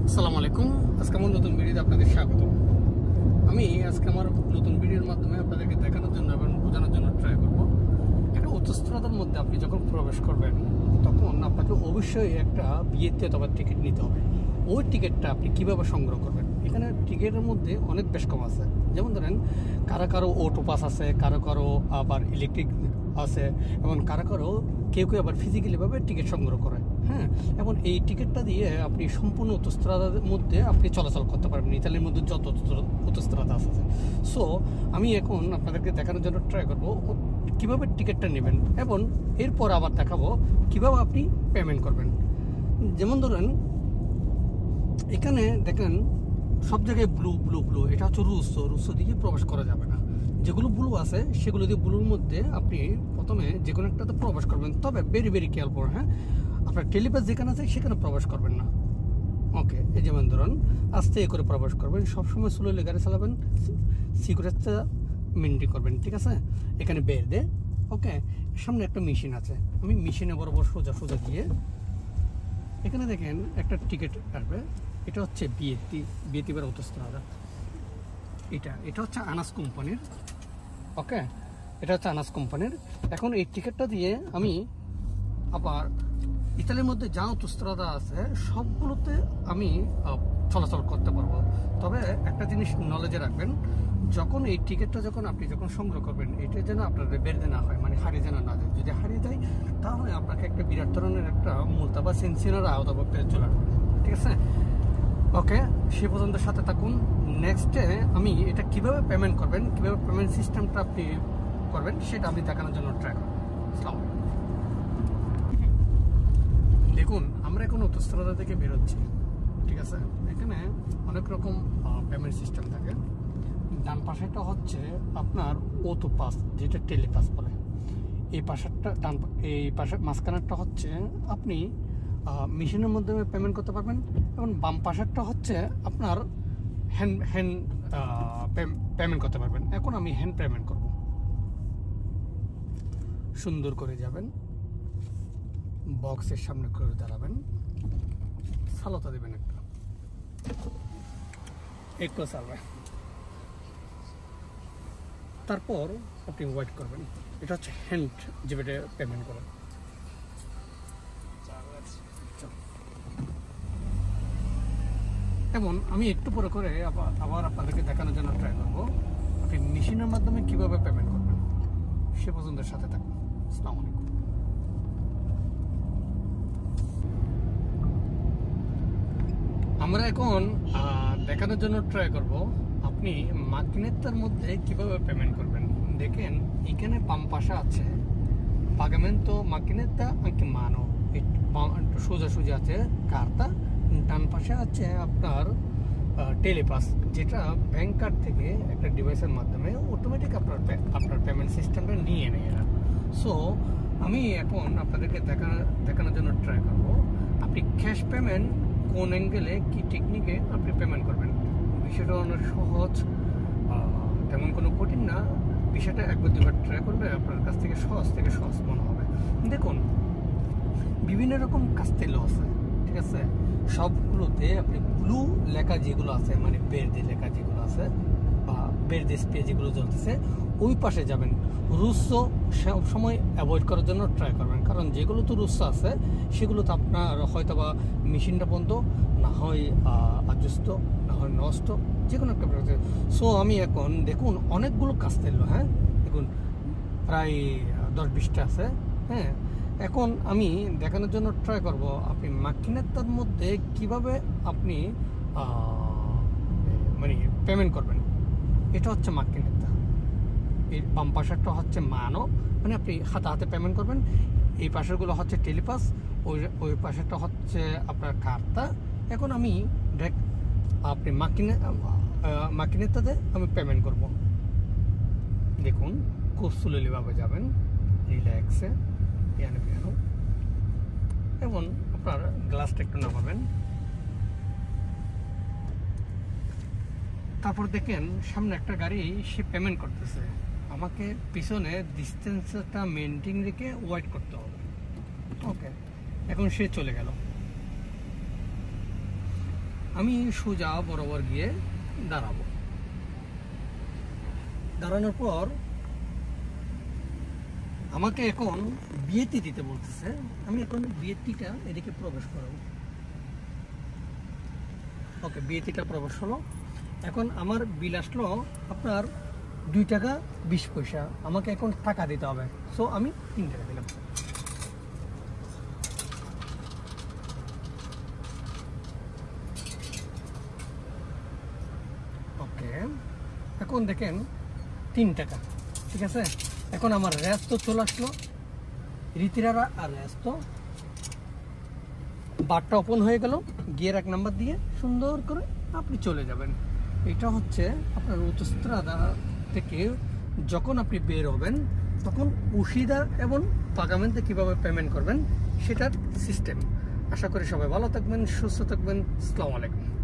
আসসালামু আলাইকুম। আজকে আমার নতুন ভিডিওতে আপনাদের স্বাগত। আমি আজকে আমার নতুন ভিডিওর মাধ্যমে আপনাদেরকে দেখানোর জন্য এবং বোঝানোর জন্য ট্রাই করব, একটা উচ্চস্তরতার মধ্যে আপনি যখন প্রবেশ করবেন তখন আপনাকে অবশ্যই একটা বিয়েতে অথবা টিকিট নিতে হবে। ওই টিকিটটা আপনি কীভাবে সংগ্রহ করবেন? এখানে টিকিটের মধ্যে অনেক বেশ কম আছে। যেমন ধরেন কারো কারো অটো পাস আছে, কারো কারো আবার ইলেকট্রিক আছে, এবং কারো কারো কেউ কেউ আবার ফিজিক্যালিভাবে টিকিট সংগ্রহ করে। হ্যাঁ, এবং এই টিকিটটা দিয়ে আপনি সম্পূর্ণ উচ্চস্তরার মধ্যে আপনি চলাচল করতে পারবেন, ইতালির মধ্যে যত উচ্চস্তরাতা আছে। সো আমি এখন আপনাদেরকে দেখানোর জন্য ট্রাই করবো কীভাবে টিকিটটা নেবেন, এবং এরপর আবার দেখাবো কীভাবে আপনি পেমেন্ট করবেন। যেমন ধরেন এখানে দেখেন সব জায়গায় ব্লু ব্লু ব্লু, এটা হচ্ছে রুসো দিয়ে প্রবেশ করা যাবে না। যেগুলো ব্লু আছে সেগুলো দিয়ে ব্লুর মধ্যে আপনি প্রথমে যে কোনো একটাতে প্রবেশ করবেন, তবে ভেরি ভেরি খেয়াল করুন। হ্যাঁ, আপনার টেলিপাস যেখানে আছে সেখানে প্রবেশ করবেন না। ওকে, এই যেমন ধরুন আস্তে করে প্রবেশ করবেন, সবসময় স্লোলি গাড়ি চালাবেন, সিকিউরিটিটা মেনটেন করবেন, ঠিক আছে? এখানে বের দে। ওকে, সামনে একটা মেশিন আছে, আমি মেশিনে বরাবর সোজা সোজা দিয়ে এখানে দেখেন একটা টিকিট আসবে। এটা হচ্ছে বিয়েতি বার উত্তরস্তরা। এটা হচ্ছে আনাস কোম্পানির। ওকে, এটা হচ্ছে আনাস কোম্পানির। এখন এই টিকিটটা দিয়ে আমি আবার ইতালির মধ্যে যা উত্তরস্তরা আছে সবগুলোতে আমি চলাচল করতে পারবো। তবে একটা জিনিস নলেজে রাখবেন, যখন এই টিকিটটা আপনি যখন সংগ্রহ করবেন, এটা যেন আপনার বেরতে না হয়, মানে হারিয়ে যেন না যায়। যদি হারিয়ে যায় তাহলে আপনাকে একটা বিরাট ধরনের একটা মুলতা বা সেন্সিনের আওতাভুক্ত চলে আসবে, ঠিক আছে? ওকে, সে পর্যন্ত সাথে থাকুন। নেক্সটে আমি এটা কিভাবে পেমেন্ট করবেন, কিভাবে পেমেন্ট সিস্টেমটা আপনি করবেন সেটা আমি দেখানোর জন্য ট্রাই করব। আসসালামু আলাইকুম। দেখুন, আমরা এখন উত্তরস্তরা থেকে বেরোচ্ছি, ঠিক আছে? এখানে অনেক রকম পেমেন্ট সিস্টেম থাকে। ডান পাশেটা হচ্ছে আপনার অটো পাস, যেটা টেলিপাস বলে। এই পাশেরটা এই পাশের মাঝখানেরটা হচ্ছে আপনি মেশিনের মাধ্যমে পেমেন্ট করতে পারবেন, এবং বাম পাশেরটা হচ্ছে আপনার হ্যান্ড পেমেন্ট করতে পারবেন। এখন আমি হ্যান্ড পেমেন্ট করব। সুন্দর করে যাবেন, বক্সের সামনে করে দাঁড়াবেন, সালতা দেবেন একটু চালবে, তারপর আপনি ওয়েট করবেন। এটা হচ্ছে হ্যান্ড যেটা পেমেন্ট করেন। এবং আমি একটু পরে করে আবার আপনাদেরকে দেখানোর জন্য ট্রাই করবো আপনি মেশিনের মাধ্যমে কিভাবে পেমেন্ট করবেন। সে পর্যন্ত সাথে থাকুন। আসসালামু আলাইকুম। আমরা এখন দেখানোর জন্য ট্রাই করব আপনি মাকিনেত্তার মধ্যে কিভাবে পেমেন্ট করবেন। দেখেন এখানে বাম পাশে আছে পাগামেন্টো মাকিনেত্তা আঁকি মানো, সোজা সোজা আছে কার্তা। ডান পাশে আছে আপনার টেলিপাস, যেটা ব্যাংক কার্ড থেকে একটা ডিভাইসের মাধ্যমে অটোমেটিক আপনার পেমেন্ট সিস্টেমটা নিয়ে নেয় এরা। সো আমি এখন আপনাদেরকে দেখানোর জন্য ট্রাই করব আপনি ক্যাশ পেমেন্ট কোন অ্যাঙ্গেলে কি টেকনিকে আপনি পেমেন্ট করবেন। বিষয়টা অনেক সহজ, তেমন কোনো কঠিন না। বিষয়টা একবার দুবার ট্রাই করবে, আপনার কাছ থেকে সহজ মনে হবে। দেখুন, বিভিন্ন রকম কাস্তেলো আছে, ঠিক আছে? সবগুলোতে আপনি ব্লু লেখা যেগুলো আছে, মানে বেরদে লেখা যেগুলো আছে বা বেরদে স্প্রে যেগুলো জ্বলতেছে, ওই পাশে যাবেন। রুসো সব সময় অ্যাভয়েড করার জন্য ট্রাই করবেন, কারণ যেগুলো তো রুসো আছে সেগুলো তো আপনার হয়তো বা মেশিনটা বন্ধ, না হয় আজস্ত, না হয় নষ্ট, যে কোনো একটা। সো আমি এখন দেখুন অনেকগুলো কাস্তেলো, হ্যাঁ দেখুন প্রায় 10-20টা আছে। হ্যাঁ, এখন আমি দেখানোর জন্য ট্রাই করব আপনি মাকিনেত্তার মধ্যে কিভাবে আপনি মানে পেমেন্ট করবেন। এটা হচ্ছে মাকিনেত্তা, এই বাম পাশেরটা হচ্ছে মানো, মানে আপনি হাতে পেমেন্ট করবেন। এই পাশেরগুলো হচ্ছে টেলিপাস, ওই পাশেরটা হচ্ছে আপনার কার্তা। এখন আমি আপনি মাকিনেত্তাতে আমি পেমেন্ট করব। দেখুন খুব স্লোলিভাবে যাবেন, রিল্যাক্সে, পিয়ানো পিয়ানো, এবং আপনার গ্লাসটা একটু নামাবেন। তারপর দেখেন সামনে একটা গাড়ি, সে পেমেন্ট করতেছে। আমাকে পিছনে ডিস্টেন্সটা মেনটেন রেখে ওয়েট করতে হবে। ওকে, এখন সে চলে গেল। আমি সোজা বরাবর গিয়ে দাঁড়াবো। দাঁড়ানোর পর আমাকে এখন বিএটি দিতে বলতেছে। আমি এখন বিএটিটা এদিকে প্রবেশ করাবো। ওকে, বিএটিটা প্রবেশ হলো। এখন আমার বিল আসলো আপনার 2 টাকা 20 পয়সা। আমাকে এখন টাকা দিতে হবে। সো আমি 3 টাকা দিলাম। ওকে, এখন দেখেন 3 টাকা, ঠিক আছে। এখন আমার রেস্ট তো চলে আসলো, রীতিরারা আর রেস্ট তো বারটা ওপেন হয়ে গেল। গিয়ার 1 নাম্বার দিয়ে সুন্দর করে আপনি চলে যাবেন। এটা হচ্ছে আপনার উত্তরাদা থেকে যখন আপনি বের হবেন তখন উশিদা এবং পাগামেন্টে কিভাবে পেমেন্ট করবেন সেটার সিস্টেম। আশা করি সবাই ভালো থাকবেন, সুস্থ থাকবেন। আসসালামু আলাইকুম।